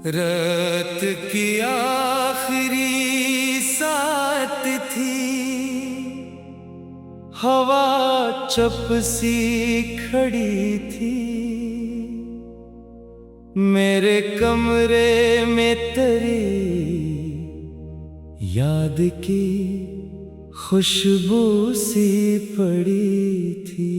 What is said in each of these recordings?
रात की आखिरी सात थी, हवा चुप सी खड़ी थी। मेरे कमरे में तेरी याद की खुशबू सी पड़ी थी।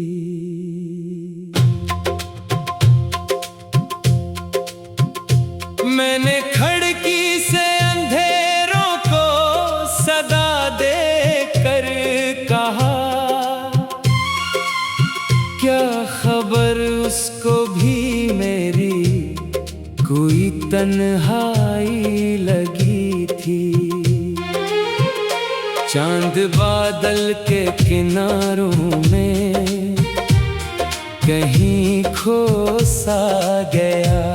मैंने खिड़की से अंधेरों को सदा देकर कहा, क्या खबर उसको भी मेरी कोई तन्हाई लगी थी। चांद बादल के किनारों में कहीं खो सा गया,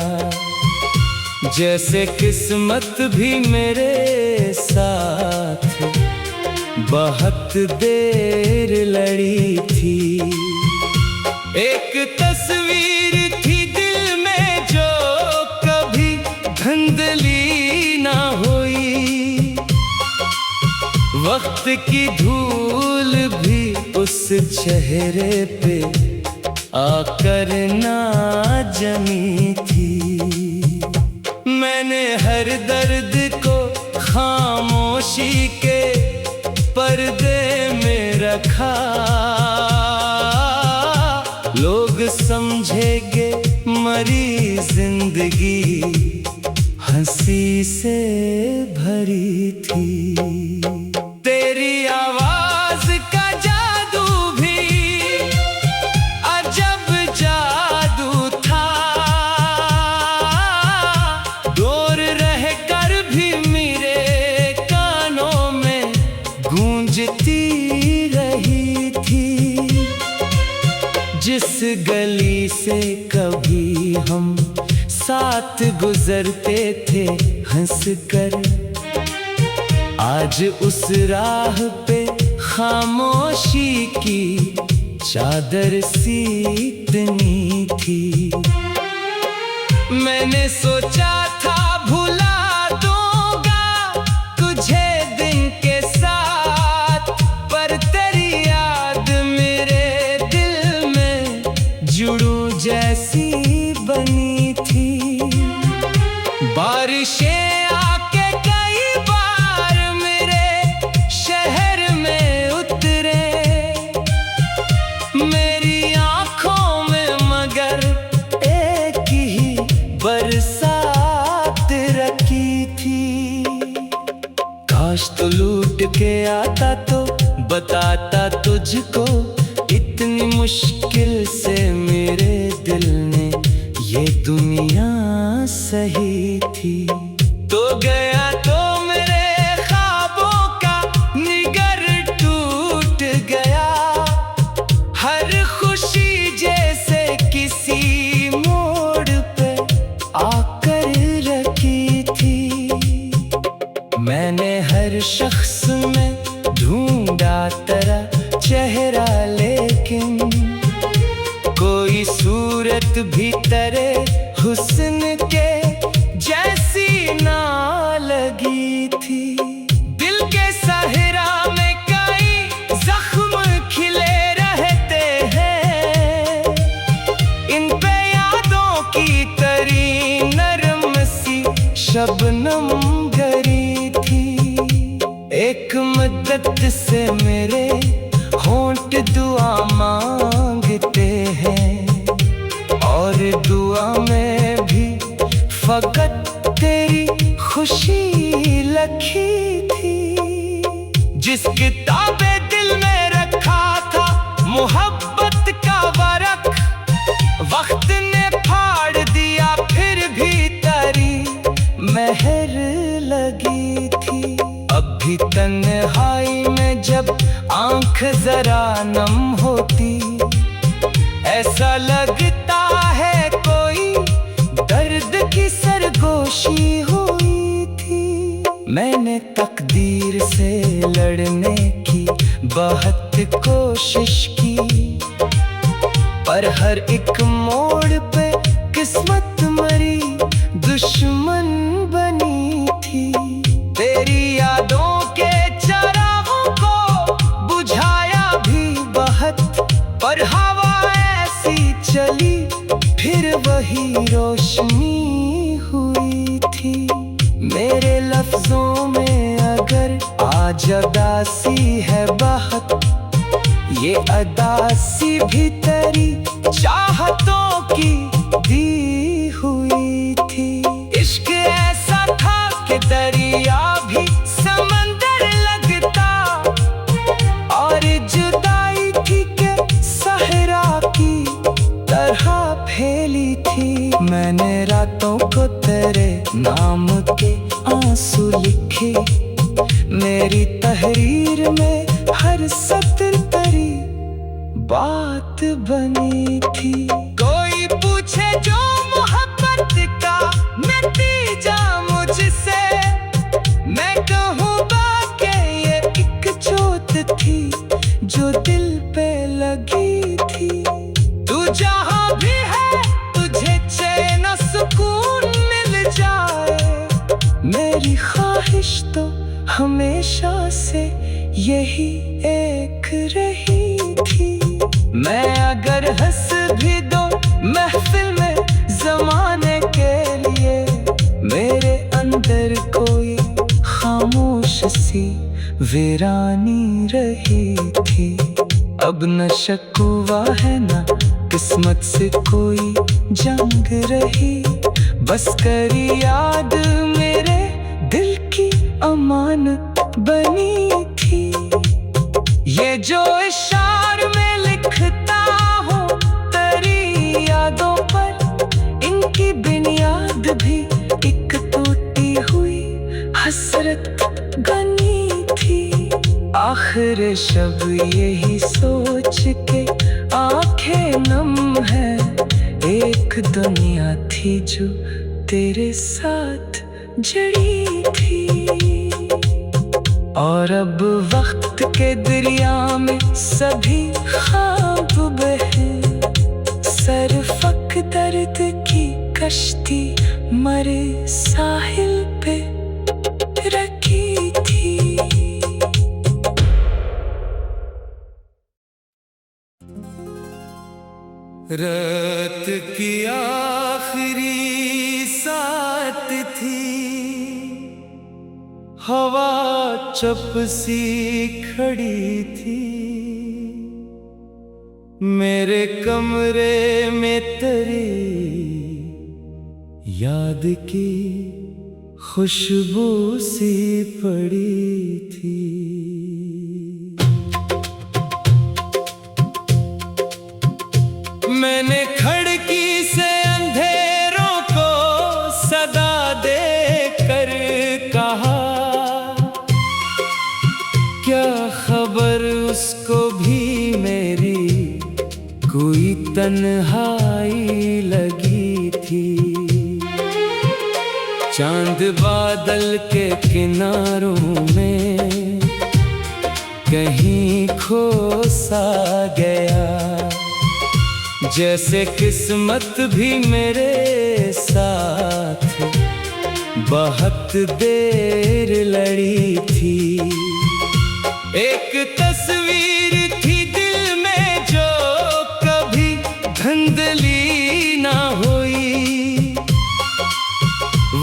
जैसे किस्मत भी मेरे साथ बहुत देर लड़ी थी। एक तस्वीर थी दिल में जो कभी धुंधली ना हुई, वक्त की धूल भी उस चेहरे पे आकर ना जमी थी। मैंने हर दर्द को खामोशी के पर्दे में रखा, लोग समझेंगे मरी जिंदगी हंसी से भरी थी। तेरी आवाज का जादू भी अजब जादू था, दूर रह कर भी मेरे कानों में गूंजती रही थी। जिस गली से कभी हम साथ गुजरते थे हंसकर, आज उस राह पे खामोशी की चादर सी तनी थी। मैंने सोचा था भुला दूंगा तुझे दिन के साथ, पर तेरी याद मेरे दिल में जुड़ू जैसी बनी थी। बारिशें आके कई बार मेरे शहर में उतरे, मेरी आंखों में मगर एक ही बरसात रखी थी। काश तो लूट के आता तो बताता तुझको, इतनी मुश्किल से मेरे दिल ने ये दुनिया सही थी। तो गया तो मेरे ख्वाबों का निगर टूट गया, हर खुशी जैसे किसी मोड़ पे आकर रखी थी। मैंने हर शख्स में ढूंढा तेरा चेहरा, लेकिन कोई सूरत भी तेरे हुस्न के जैसी ना लगी थी। दिल के सहरा में कई जख्म खिले रहते हैं, इन पे यादों की तरी नरम सी शबनम गरी थी। एक मदद से मेरे होंठ दुआ मांगते हैं, और दुआ में भी फकत तेरी खुशी लखी थी। जिस किताबे दिल में रखा था मोहब्बत का वरक, वक्त ने फाड़ दिया फिर भी तेरी मेहर लगी थी। अब भी तन्हाई में जब आंख जरा नम होती, ऐसा लगता है कोई दर्द की सरगोशी हुई थी। मैंने तकदीर से लड़ने की बहुत कोशिश की, पर हर एक मोड़ पे किस्मत मरी फिर वही रोशनी हुई थी। मेरे लफ्जों में अगर आज अदासी है बहुत, ये अदासी भी तेरी चाहतों की दी हुई थी। इश्क ऐसा था कि दरिया भी समंदर लगता, और जुदाई थी कि सहरा की तरह फैली थी। मैंने रातों को तेरे नाम के आंसू लिखे, मेरी तहरीर में हर सत्र तेरी बात बनी थी। कोई पूछे जो मोहब्बत का नतीजा मुझसे, मैं कहूँगा कि ये एक चोट थी जो दिल पे लगी थी। तू जहाँ भी है तुझे चैन और सुकून मिल जाए, मेरी ख्वाहिश तो हमेशा से यही एक रही थी। मैं अगर हंस भी दो महफिल में ज़माने के लिए, मेरे अंदर कोई खामोश सी वीरानी रही थी। अब न शक हुआ है न किस्मत से कोई जंग रही, बस करी याद मेरे दिल की अमानत बनी थी। ये जो इशार में लिखता हूँ तेरी यादों पर, इनकी बुनियाद भी एक टूटी हुई हसरत बनी थी। आखिर शब यही सोच के आंखें नम है, एक दुनिया थी जो तेरे साथ जड़ी थी। और अब वक्त के दरिया में सभी ख्वाब बहे, सरफक दर्द की कश्ती मरे साहिल पे रखी थी। रात की आखिरी सात थी, हवा चुप सी खड़ी थी। मेरे कमरे में तेरी याद की खुशबू सी पड़ी थी। मैंने खिड़की से अंधेरों को सदा दे कर कहा, क्या खबर उसको भी मेरी कोई तन्हाई लगी थी। चांद बादल के किनारों में कहीं खो सा गया, जैसे किस्मत भी मेरे साथ बहुत देर लड़ी थी। एक तस्वीर थी दिल में जो कभी धुंधली ना हुई,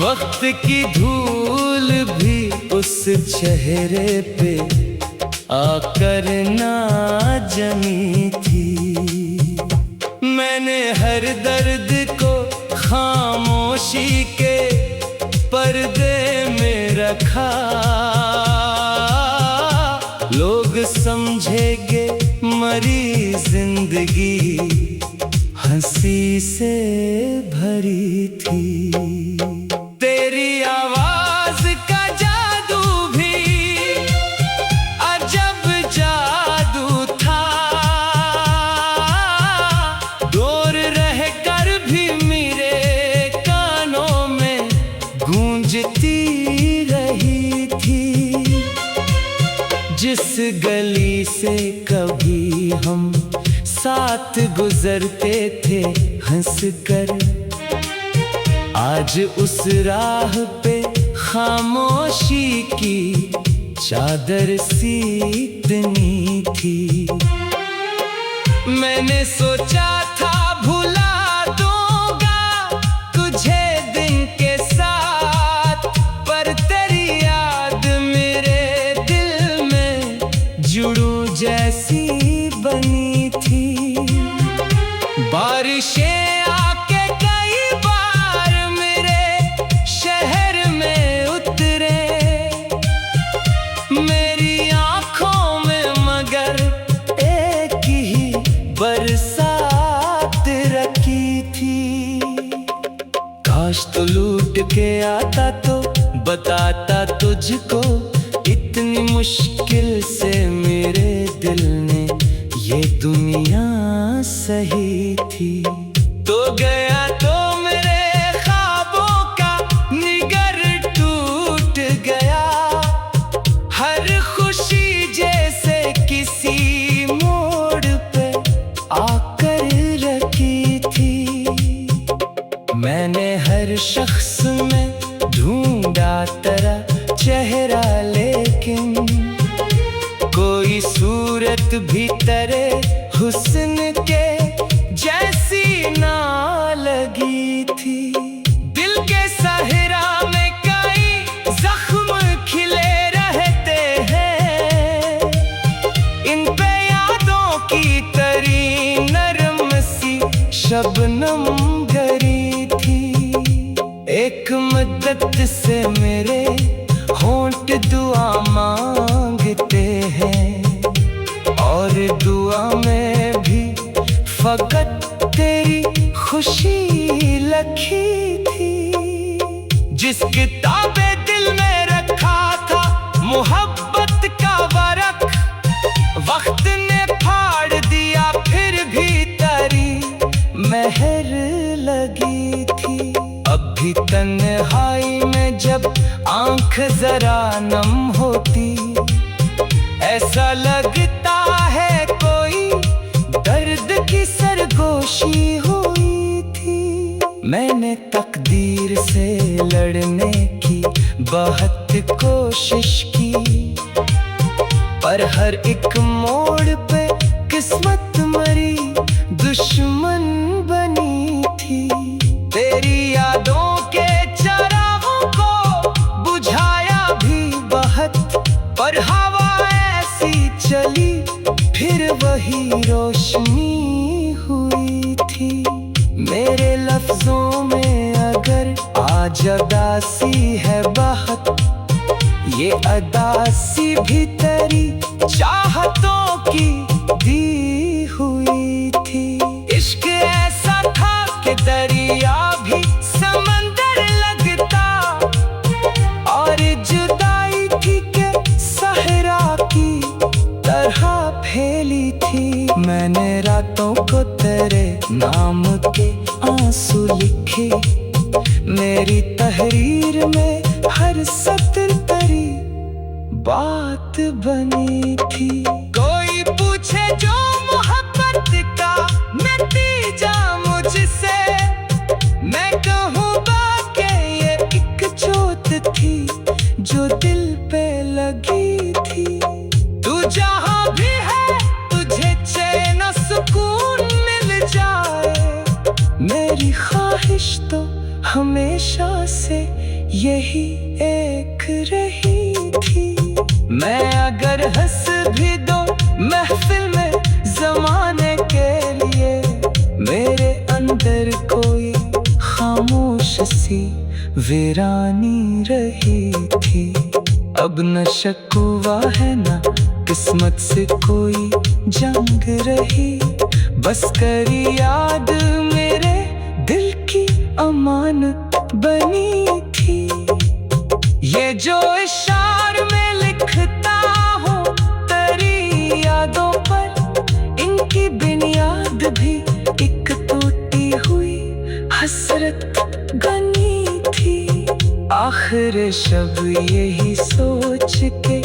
वक्त की धूल भी उस चेहरे पे आकर ना जमी थी। मैंने हर दर्द को खामोशी के पर्दे में रखा, लोग समझेंगे मरी जिंदगी हंसी से भरी थी। तेरी आवाज का जादू भी अजब जादू था, दूर रह कर भी मेरे कानों में गूंजती रही थी। जिस गली से कभी हम साथ गुजरते थे हंसकर, आज उस राह पे खामोशी की चादर सी तनी थी। मैंने सोचा था भुला दूं काश तो लूट के आता तो बताता तुझको, इतनी मुश्किल से मेरे दिल ने ये दुनिया सही थी। तो गया तो मेरे ख्वाबों का निगर टूट गया, हर खुशी जैसे किसी मोड़ पे आकर रखी थी। मैंने हर शख्स में ढूंढा तेरा चेहरा, लेकिन कोई सूरत भी तेरे हुस्न के जैसी ना लगी थी। दिल के सहरा में कई जख्म खिले रहते हैं, इन पे यादों की तरी नरम सी शबनम गरी थी। एक मदद से मेरे होंठ दुआ मांगते हैं, और दुआ में भी फकत तेरी खुशी लिखी थी। जिस किताबे दिल में रखा था मोहब्बत का वरक, वक्त ने फाड़ दिया फिर भी तेरी मेहर लगी थी। अब भी तन्हाई में जब आंख जरा नम होती, ऐसा लगता है कोई दर्द की सरगोशी हुई थी। मैंने तकदीर से लड़ने की बहुत कोशिश की, पर हर एक मोड़ पे किस्मत मरी दुश्मन बनी थी। तेरी यादों के चरागों को बुझाया भी बहुत, पर हवा ऐसी चली फिर वही रोशनी हुई थी। मेरे लफ्जों में अगर आज अदासी है बहुत, ये अदासी भी तेरी चाहतों की दी हुई थी। इश्क ऐसा था कि दरिया भी समंदर लगता, और जुदाई थी के सहरा की तरह फैली थी। मैंने रातों को तेरे नाम के आंसू लिखे, मेरी तहरीर में हर सत्र तेरी बात बनी थी। कोई पूछे जो मोहब्बत का नतीजा मुझसे, मैं कहूँगा कि ये एक चोट थी जो दिल पे लगी थी। तू जहाँ भी है तुझे चैन सुकून मिल जाए, मेरी ख्वाहिश तो हमेशा से यही एक रही थी। मैं अगर हंस भी दो महफिल में जमाने के लिए, मेरे अंदर कोई खामोश सी वीरानी रही थी। अब न शक हुआ है न किस्मत से कोई जंग रही, बस करी याद मेरे दिल की अमानत बनी थी। ये जो इशार में लिखता हूँ तेरी यादों पर, इनकी बुनियाद भी एक टूटी हुई हसरत गनी थी। आखिर शब यही सोच के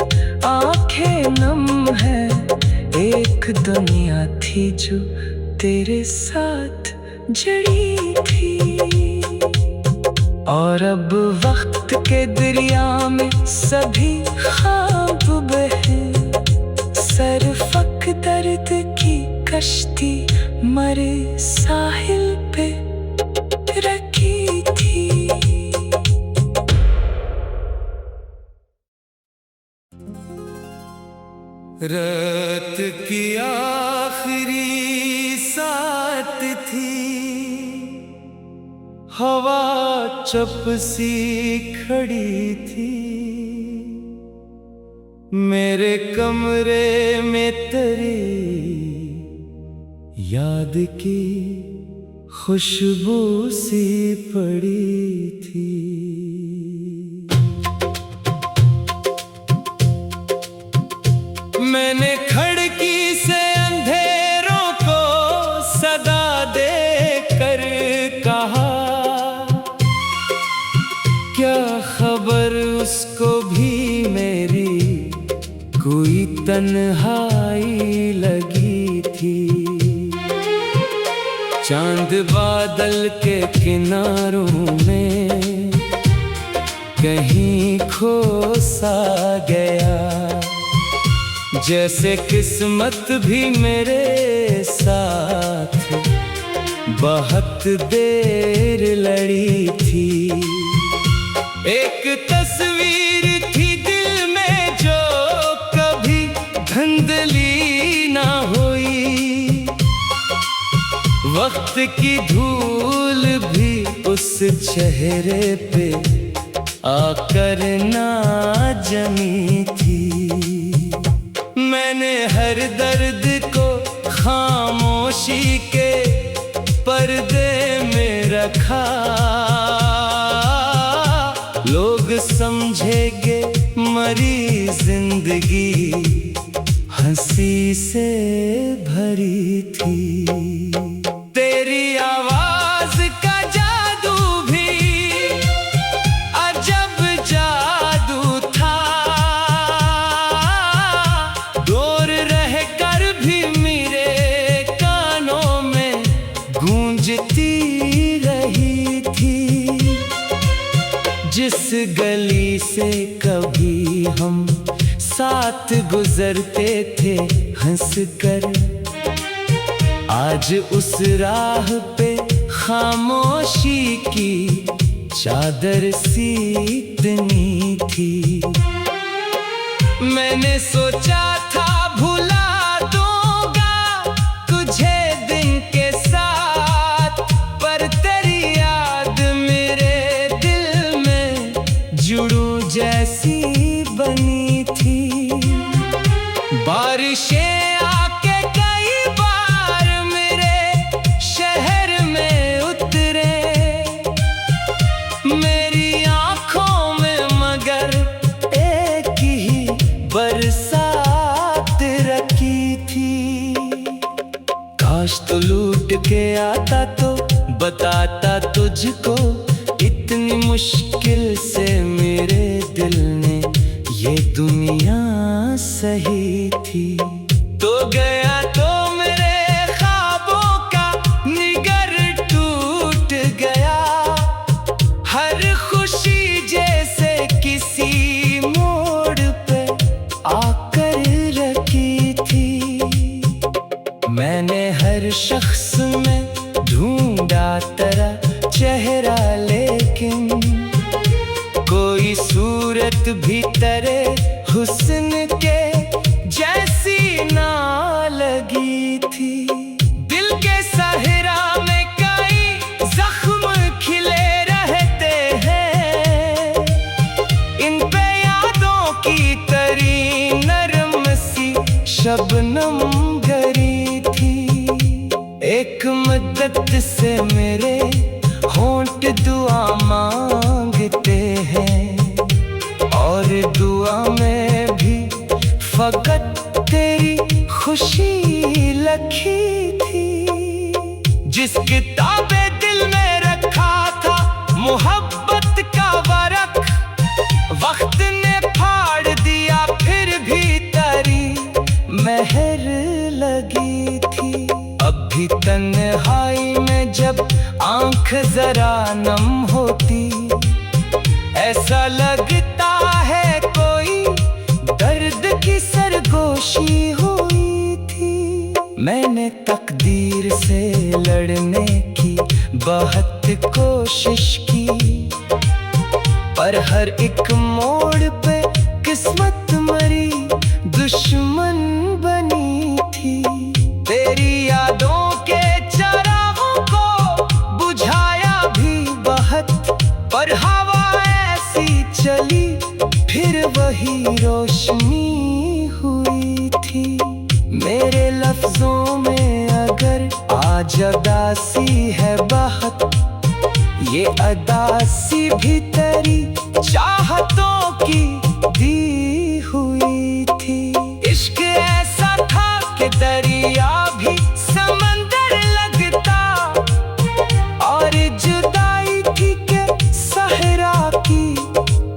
आंखें नम है, एक दुनिया थी जो तेरे साथ जड़ी थी। और अब वक्त के दरिया में सभी ख्वाब बहे, सरफक दर्द की कश्ती मरे साहिल पे रखी थी। रात की आखिरी सात थी, हवा चुप सी खड़ी थी। मेरे कमरे में तेरी याद की खुशबू सी पड़ी थी। मैंने खिड़की से अंधेरों को सदा देकर कहा, क्या खबर उसको भी मेरी कोई तन्हाई लगी थी। चांद बादल के किनारों में कहीं खो सा गया, जैसे किस्मत भी मेरे साथ बहुत देर लड़ी थी। एक तस्वीर थी दिल में जो कभी धुंधली ना हुई, वक्त की धूल भी उस चेहरे पे आकर ना जमी थी। मैंने हर दर्द को खामोशी के पर्दे में रखा, लोग समझेंगे मरी जिंदगी हंसी से भरी थी। तेरी आवाज का जादू भी अजब जादू था, दूर रह कर भी मेरे कानों में गूंजती रही थी। जिस गली से कभी हम साथ गुजरते थे हंसकर, आज उस राह पे खामोशी की चादर सी तनी थी। मैंने सोचा था भुला दूंगा तुझे दिन के साथ, पर तेरी याद मेरे दिल में जुड़ू जैसी बनी थी। बारिशें आके कई बार मेरे शहर में उतरे, मेरी आंखों में मगर एक ही बरसात रखी थी। काश तो लूट के आता तो बताता तुझको, इतनी मुश्किल से मेरे दिल ने ये दुनिया सही थी। तो गया तो मेरे ख्वाबों का निगर टूट गया, हर खुशी जैसे किसी मोड़ पे आकर रखी थी। मैंने हर शख्स में ढूंढा तेरा चेहरा, लेकिन कोई सूरत भी तेरे हुस्न के जैसी ना लगी थी। दिल के सहरा में कई जख्म खिले रहते हैं, इन पे यादों की तरी नरम सी शबनम गरी थी। एक मदद से मेरे होंठ दुआ मांगते हैं, और दुआ में भी फकत तेरी खुशी लखी थी। जिस किताबे दिल में रखा था मोहब्बत का वरक, वक्त ने फाड़ दिया फिर भी तेरी मेहर लगी थी। अब भी तन्हाई में जब आंख जरा नम होती, ऐसा लगता है कोई दर्द की सरगोशी हुई थी। मैंने तकदीर से लड़ने की बहुत कोशिश की, पर हर एक मोड़ पे किस्मत मरी दुश्मन बनी थी। तेरी यादों के चरागों को बुझाया भी बहुत, पर हवा ऐसी चली फिर वही रोशनी हुई थी। मेरे लफ्जों में अगर आ आज अदासी है बहुत, ये अदासी भी तेरी चाहतों की दी हुई थी। इश्क ऐसा था कि दरिया भी समंदर लगता, और जुदाई थी कि सहरा की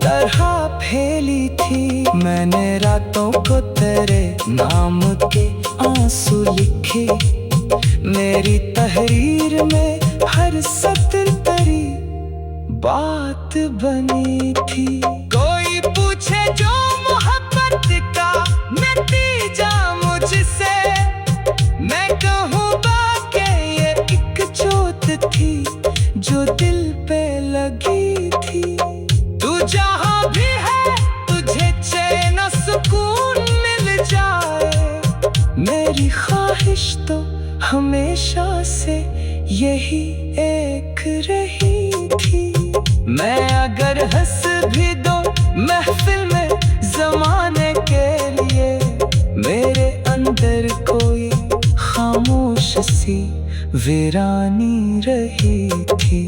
तरह फैली थी। मैंने रातों को तेरे नाम के आंसू लिखे, मेरी तहरीर में हर सत्र तेरी बात बनी थी। कोई पूछे जो मोहब्बत का नतीजा मुझसे, मैं कहूँगा कि ये एक जोत थी जो दिल पे लगी थी। तू जहाँ भी है तुझे चैन और सुकून मिल जाए, मेरी ख्वाहिश तो हमेशा से यही एक रही थी। मैं अगर हंस भी दो महफिल में ज़माने के लिए, मेरे अंदर कोई खामोश सी वीरानी रही थी।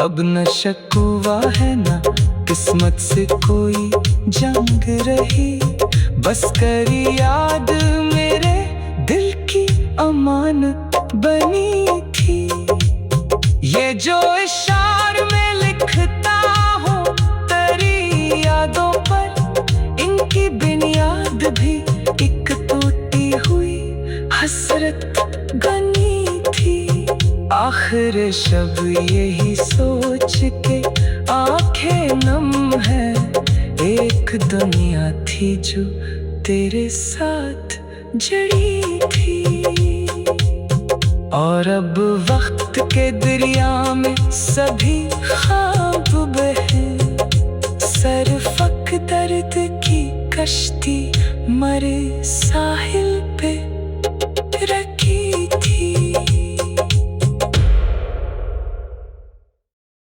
अब न शकुवा है न किस्मत से कोई जंग रही, बस करी याद मेरे दिल की अमानत बनी थी। ये जो इशार में लिखता हूँ तेरी यादों पर, इनकी बुनियाद भी एक टूटी हुई हसरत बनी थी। आखिर शब यही सोच के आंखें नम है, एक दुनिया थी जो तेरे साथ जड़ी थी। और अब वक्त के दरिया में सभी ख्वाब बहे, सरफक दर्द की कश्ती मरे साहिल